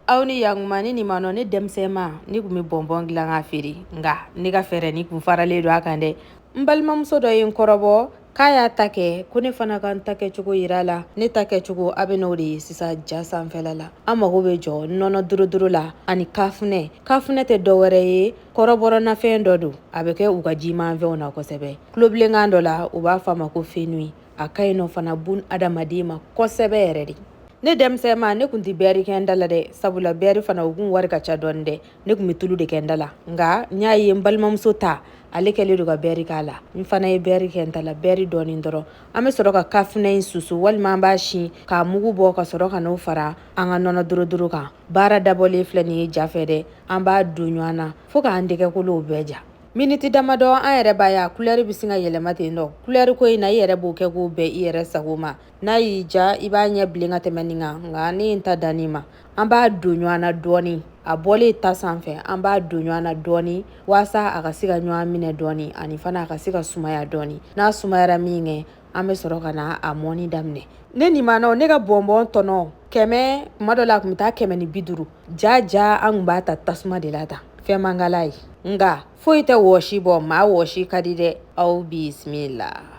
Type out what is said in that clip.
aw ni yakuma ni nin ma nɔ ne denmisɛnma ni kun bɛ bɔnbɔn dilan ka feere nga ne ka fɛɛrɛ ni kun faralen don a kan dɛ. N balimamuso dɔ ye n kɔrɔbɔ k'a y'a ta kɛ ko ne fana ka n ta kɛcogo yira la. Ne ta kɛcogo a bɛ n'o de ye sisan ja sanfɛla la. An mago bɛ jɔ nɔnɔ dorodoro la ani kafunɛ. Kafunɛ tɛ dɔwɛrɛ ye kɔrɔbɔrɔnafɛn dɔ don. A bɛ kɛ u ka jimanfɛnw na kosɛbɛ. Kulobilenkan dɔ la u b'a fɔ a ma ko fenui. A ka ɲi nɔ fana bun adamaden ma kosɛbɛ yɛrɛ de. Ne denmisɛnma ne kun tɛ bɛɛri kɛ n da la dɛ, sabula bɛɛri fana u kun wari ka ca dɔɔni dɛ. Ne kun bɛ tulu de kɛ n da la. Nga n y'a ye n balimamuso ta ale kɛlen don ka bɛɛri k'a la. N fana ye bɛɛri kɛ n ta la, bɛɛri dɔɔni dɔrɔn. An bɛ sɔrɔ ka kafunɛ in susu walima an b'a sin k'a mugu bɔ ka sɔrɔ ka n'o fara an ka nɔnɔ dorodoro kan. Baara dabɔlen filɛ nin ye ja fɛ dɛ. An b'a don ɲɔgɔn na fo k'an dɛgɛkolow bɛɛ ja. Miniti damadɔ an yɛrɛ b'a ye a couleur bɛ sin ka yɛlɛma ten nɔ. Couleur ko in na i yɛrɛ b'o kɛ k'o bɛn i yɛrɛ sago ma. N'a y'i ja i b'a ɲɛ bilen ka tɛmɛ nin kan, nka ne ye n ta da nin ma. An b'a don ɲɔgɔn na dɔɔni. A bɔlen ta sanfɛ an b'a don ɲɔgɔn na dɔɔni walasa a ka se ka ɲɔgɔn minɛ dɔɔni ani fana a ka se ka sumaya dɔɔni. N'a sumayara min kɛ an bɛ sɔrɔ ka na a mɔni daminɛ. Ne nin ma nɔ ne ka bɔnbɔn tɔnɔ 100 tuma dɔ la a kun bɛ taa 150. Ja an kun b'a ta tasuma de la tan. Fɛn man k'ala ye. Nga foyi tɛ wɔsi bɔ maa wɔsi ka di dɛ. Aw bisimila.